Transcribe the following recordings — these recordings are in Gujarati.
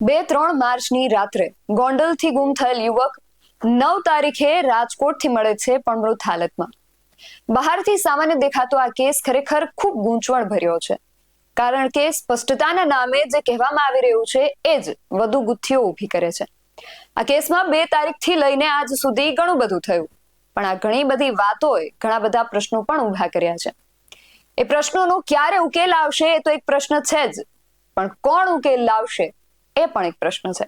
2-3 માર્ચની રાત્રે ગોંડલથી ગુમ થયેલ યુવક 9 તારીખે રાજકોટથી મળે છે પણ મૃત હાલતમાં. બહારથી સામાન્ય દેખાતો આ કેસ ખરેખર ખૂબ ગૂંચવણ ભર્યો છે, કારણ કે સ્પષ્ટતાના નામે જે કહેવામાં આવી રહ્યું છે એ જ વધુ ગુથ્થીઓ ઊભી કરે છે. આ કેસમાં 2 તારીખથી લઈને આજ સુધી ઘણું બધું થયું, પણ આ ઘણી બધી વાતોએ ઘણા બધા પ્રશ્નો પણ ઊભા કર્યા છે. એ પ્રશ્નોનો ક્યારે ઉકેલ આવશે એ તો એક પ્રશ્ન છે જ, પણ કોણ ઉકેલ લાવશે એ પણ એક પ્રશ્ન છે.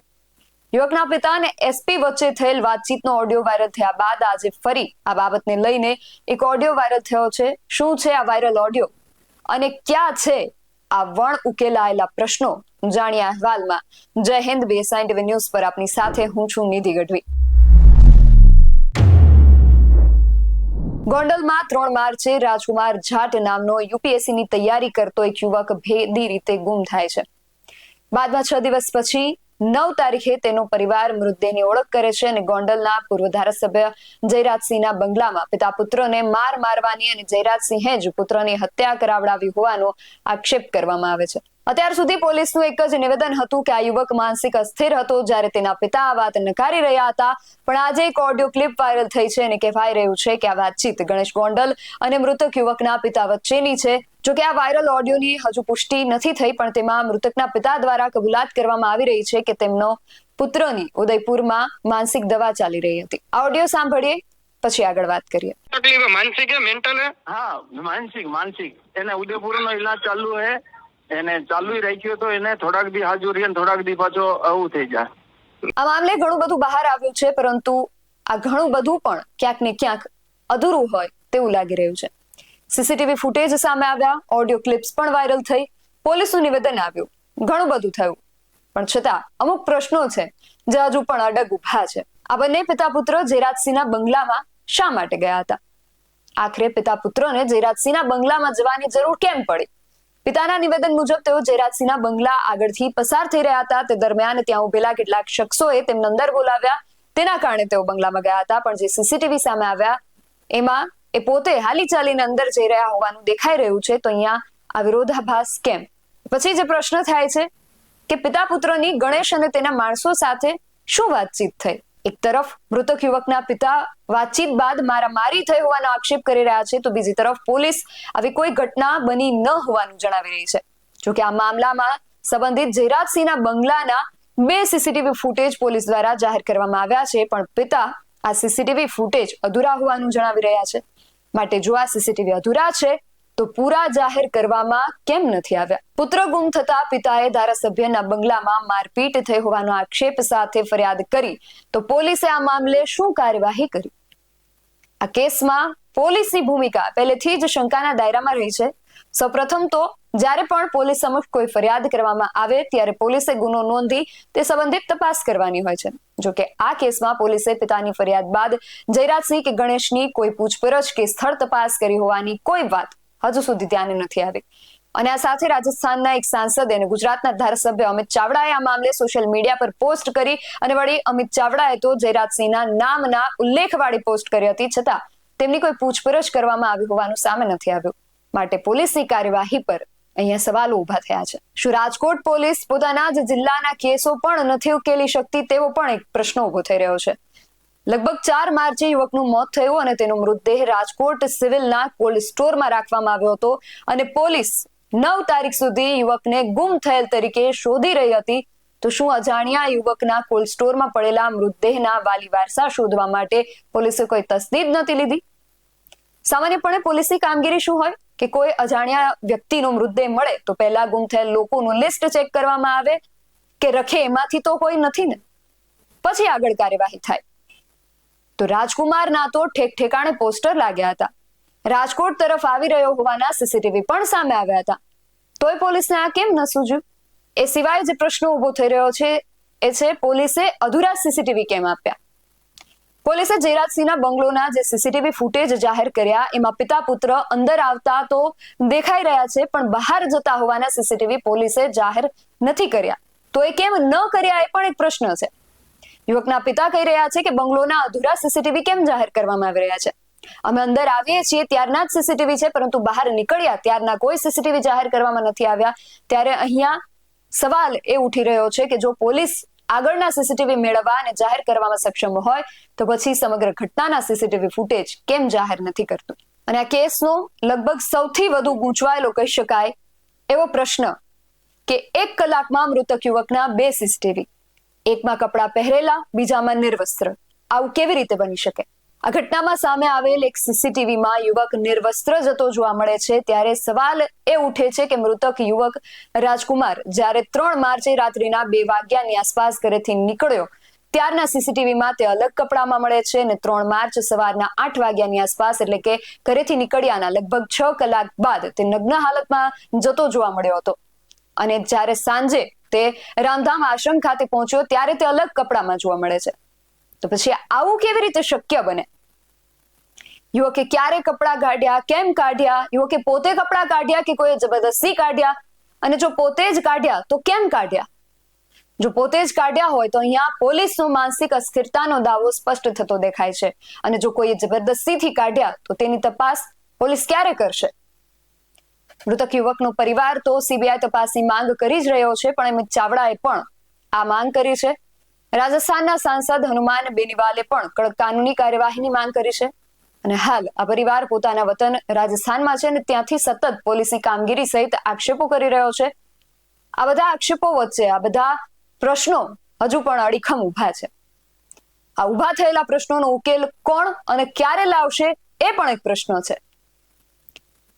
યુવકના પિતા અને એસપી વચ્ચે થયેલ વાતચીતનો ઓડિયો વાયરલ થયા બાદ આજે ફરી આ બાબતને લઈને એક ઓડિયો વાયરલ થયો છે. શું છે આ વાયરલ ઓડિયો અને ક્યાં છે આ વણ ઉકેલાયેલા પ્રશ્નો, જાણીએ અહેવાલમાં. જય હિન્દ, BSI TV ન્યૂઝ પર આપની સાથે હું છું નિધિ ગઢવી. ગોંડલમાં 3 માર્ચે રાજકુમાર જાટ નામનો UPSCની તૈયારી કરતો એક યુવક ભેદી રીતે ગુમ થાય છે. બાદમાં 6 દિવસ પછી 9 તારીખે તેનો પરિવાર મૃતદેહની ઓળખ કરે છે અને ગોંડલના પૂર્વ ધારાસભ્ય જયરાજસિંહના બંગલામાં પિતા પુત્રને માર મારવાની અને જયરાજસિંહે જ પુત્રની હત્યા કરાવડાવી હોવાનો આક્ષેપ કરવામાં આવે છે. અત્યાર સુધી પોલીસનું એક જ નિવેદન હતું કે આ યુવક માનસિક અસ્થિર હતો, જ્યારે તેના પિતા આ વાત નકારી રહ્યા હતા. પણ આજે એક ઓડિયો ક્લિપ વાયરલ થઈ છે અને કહેવાય રહ્યું છે કે આ વાતચીત ગણેશ ગોંડલ અને મૃતક યુવકના પિતા વચ્ચેની છે. જોકે આ વાયરલ ઓડિયોની હજુ પુષ્ટિ નથી થઈ, પણ તેમાં મૃતકના પિતા દ્વારા કબૂલાત કરવામાં આવી રહી છે કે તેમનો પુત્રની ઉદયપુરમાં માનસિક દવા ચાલી રહી હતી. આ ઓડિયો સાંભળીએ, પછી આગળ વાત કરીએ. તકલીફ માનસિક है मेंटल है? हाँ मानसिक એને ઉદયપુરનો ઈલાજ ચાલુ હે, એને ચાલુ રાખ્યો તો એને થોડાક દી હાજુરી અને થોડાક દી પાછો આવું થઈ જાય. આ મામલે ઘણું બધું બહાર આવ્યું છે, પરંતુ આ ઘણું બધું પણ ક્યાંક ને ક્યાંક અધૂરું હોય તેવું લાગી રહ્યું છે. CCTV ફૂટેજ સામે આવ્યા, ઓડિયો ક્લિપ્સ પણ વાયરલ થઈ, પોલીસનું નિવેદન આવ્યું, ઘણું બધું થયું, પણ છતાં અમુક પ્રશ્નો છે જે હજુ પણ અડગ ઉભા છે. આ બંને પિતા પુત્ર જયરાજસિંહના બંગલામાં શા માટે ગયા હતા? આખરે પિતા પુત્રને જયરાજસિંહના બંગલામાં જવાની જરૂર કેમ પડી? પિતાના નિવેદન મુજબ તેઓ જયરાજસિંહના બંગલા આગળથી પસાર થઈ રહ્યા હતા. તે દરમિયાન ત્યાં ઉભેલા કેટલાક શખ્સોએ તેમને અંદર બોલાવ્યા, તેના કારણે તેઓ બંગલામાં ગયા હતા. પણ જે CCTV સામે આવ્યા એમાં એ પોતે હાલી ચાલીને અંદર જઈ રહ્યા હોવાનું દેખાઈ રહ્યું છે. તો અહીંયા આ વિરોધાભાસ કેમ? પછી જે પ્રશ્ન થાય છે કે પિતા પુત્રની ગણેશ અને તેના માણસો સાથે શું વાતચીત થઈ? એક તરફ મૃતક યુવકના પિતા વાતચીત બાદ મારામારી થઈ હોવાનો આક્ષેપ કરી રહ્યા છે, તો બીજી તરફ પોલીસ આવી કોઈ ઘટના બની ન હોવાનું જણાવી રહી છે. જોકે આ મામલામાં સંબંધિત જયરાજસિંહના બંગલાના 2 CCTV ફૂટેજ પોલીસ દ્વારા જાહેર કરવામાં આવ્યા છે, પણ પિતા આ CCTV ફૂટેજ અધૂરા હોવાનું જણાવી રહ્યા છે. માટે જો આ CCTV અધૂરા છે તો પૂરા જાહેર કરવામાં કેમ નથી આવ્યા? પુત્ર ગુમ થતા પિતાએ ધારાસભ્યના બંગલામાં મારપીટ થઈ હોવાનો આક્ષેપ સાથે ફરિયાદ કરી, તો પોલીસે આ મામલે શું કાર્યવાહી કરી? આ કેસમાં પોલીસની ભૂમિકા પહેલેથી જ શંકાના દાયરામાં રહી છે. સૌપ્રથમ તો જ્યારે પણ પોલીસ સમક્ષ કોઈ ફરિયાદ કરવામાં આવે ત્યારે પોલીસે ગુનો નોંધી તે સંબંધિત તપાસ કરવાની હોય છે. જોકે આ કેસમાં પોલીસે પિતાની ફરિયાદ બાદ જયરાજસિંહ કે ગણેશની કોઈ પૂછપરછ કે સ્થળ તપાસ કરી હોવાની કોઈ વાત હજુ સુધી ધ્યાને નથી આવી. અને આ સાથે રાજસ્થાનના એક સાંસદ અને ગુજરાતના ધારાસભ્ય અમિત ચાવડાએ આ મામલે સોશિયલ મીડિયા પર પોસ્ટ કરી, અને વળી અમિત ચાવડાએ તો જયરાજસિંહના નામના ઉલ્લેખવાળી પોસ્ટ કરી હતી, છતાં તેમની કોઈ પૂછપરછ કરવામાં આવી હોવાનું સામે નથી આવ્યું. માટે પોલીસની કાર્યવાહી પર અહીંયા સવાલો ઉભા થયા છે. શું રાજકોટ પોલીસ પોતાના જ જિલ્લાના કેસો પણ નથી ઉકેલી શકતી? તેવો પણ એક પ્રશ્ન ઉભો થઈ રહ્યો છે. લગભગ 4 માર્ચે યુવકનું મોત થયું અને તેનો મૃતદેહ રાજકોટ સિવિલના કોલ્ડ સ્ટોરમાં રાખવામાં આવ્યો હતો, અને પોલીસ 9 તારીખ સુધી યુવકને ગુમ થયેલ તરીકે શોધી રહી હતી. તો શું અજાણ્યા યુવકના કોલ્ડ સ્ટોરમાં પડેલા મૃતદેહના વાલી વારસા શોધવા માટે પોલીસે કોઈ તસદીદ નથી લીધી? સામાન્યપણે પોલીસની કામગીરી શું હોય કે કોઈ અજાણ્યા વ્યક્તિનો મૃતદેહ મળે તો પહેલા ગુમ થયેલ લોકોનું લિસ્ટ ચેક કરવામાં આવે કે રખે એમાંથી તો કોઈ નથી ને, પછી આગળ કાર્યવાહી થાય. તો રાજકુમારના તો ઠેક ઠેકાણે પોસ્ટર લાગ્યા હતા, રાજકોટ તરફ આવી રહ્યો હોવાના CCTV પણ સામે આવ્યા હતા, તોય પોલીસને આ કેમ ન સૂઝ્યું? એ સિવાય જે પ્રશ્નો ઉભો થઈ રહ્યો છે એ છે પોલીસે અધૂરા CCTV કેમ આપ્યા? પોલીસે જયરાજસિંહના બંગલોના જે CCTV ફૂટેજ જાહેર કર્યા એમાં પિતા પુત્ર અંદર આવતા તો દેખાઈ રહ્યા છે, પણ બહાર જતા હોવાના CCTV પોલીસે જાહેર નથી કર્યા. તો એ કેમ ન કર્યા એ પણ એક પ્રશ્ન છે. યુવકના પિતા કહી રહ્યા છે કે બંગલોના અધૂરા CCTV કેમ જાહેર કરવામાં આવી રહ્યા છે? અમે અંદર આવીએ છીએ ત્યારના જ CCTV છે, પરંતુ બહાર નીકળ્યા ત્યારના કોઈ CCTV જાહેર કરવામાં નથી આવ્યા. ત્યારે અહીંયા સવાલ એ ઉઠી રહ્યો છે કે જો પોલીસ આગળના સીસીટીવી મેળવવા અને જાહેર કરવામાં સક્ષમ હોય તો પછી સમગ્ર ઘટનાના સીસીટીવી ફૂટેજ કેમ જાહેર નથી કરતું? અને આ કેસનો લગભગ સૌથી વધુ ગૂંચવાયેલો કહી શકાય એવો પ્રશ્ન કે 1 કલાકમાં મૃતક યુવકના 2 સીસીટીવી, એકમાં કપડાં પહેરેલા, બીજામાં નિર્વસ્ત્ર. આવું કેવી રીતે બની શકે? આ ઘટનામાં સામે આવેલ એક સીસીટીવીમાં યુવક નિર્વસ્ત્ર જતો જોવા મળે છે ત્યારે સવાલ એ ઉઠે છે કે મૃતક યુવક રાજકુમાર જ્યારે 3 માર્ચે રાત્રિના 2 વાગ્યાની આસપાસ ઘરેથી નીકળ્યો ત્યારના સીસીટીવીમાં તે અલગ કપડામાં મળે છે અને 3 માર્ચ સવારના 8 વાગ્યાની આસપાસ એટલે કે ઘરેથી નીકળ્યાના લગભગ 6 કલાક બાદ તે નગ્ન હાલતમાં જતો જોવા મળ્યો હતો. અને જ્યારે સાંજે તે રામધામ આશ્રમ ખાતે પહોંચ્યો ત્યારે તે અલગ કપડામાં જોવા મળે છે. તો પછી આવું કેવી રીતે શક્ય બને? યુવકે ક્યારે કપડાં કાઢ્યા, કેમ કાઢ્યા? યુવકે પોતે કપડાં કાઢ્યા કે કોઈએ જબરદસ્તી કાઢ્યા? અને જો પોતે જ કાઢ્યા તો કેમ કાઢ્યા? જો પોતે જ કાઢ્યા હોય તો અહીંયા પોલીસનો માનસિક અસ્થિરતાનો દાવો સ્પષ્ટ થતો દેખાય છે. અને જો કોઈએ જબરદસ્તીથી કાઢ્યા તો તેની તપાસ પોલીસ ક્યારે કરશે? મૃતક યુવકનો પરિવાર તો સીબીઆઈ તપાસની માંગ કરી જ રહ્યો છે, પણ અમિત ચાવડાએ પણ આ માંગ કરી છે. રાજસ્થાનના સાંસદ હનુમાન બેનીવાલે પણ કડક કાનૂની કાર્યવાહીની માંગ કરી છે. અને હાલ આ પરિવાર પોતાના વતન રાજસ્થાનમાં છે અને ત્યાંથી સતત પોલીસની કામગીરી સહિત આક્ષેપો કરી રહ્યો છે. આ બધા આક્ષેપો વચ્ચે આ બધા પ્રશ્નો હજુ પણ અડીખમ ઉભા છે. આ ઉભા થયેલા પ્રશ્નોનો ઉકેલ કોણ અને ક્યારે લાવશે એ પણ એક પ્રશ્ન છે.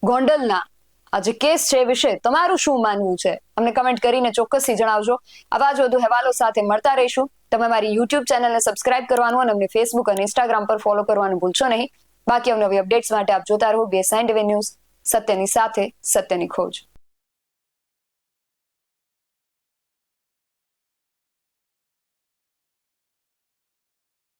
ગોંડલના આ જે કેસ છે એ વિશે તમારું શું માનવું છે? અમને કમેન્ટ કરીને ચોક્કસથી જણાવજો. આવા જ વધુ અહેવાલો સાથે મળતા રહીશું. તમે મારી યુટ્યુબ ચેનલને સબસ્ક્રાઇબ કરવાનું અને અમને ફેસબુક અને ઇન્સ્ટાગ્રામ પર ફોલો કરવાનું ભૂલશો નહીં. બાકી અવનવી અપડેટ્સ માટે આપ જોતા રહો BS9 ટીવી ન્યૂઝ, સત્યની સાથે સત્યની ખોજ.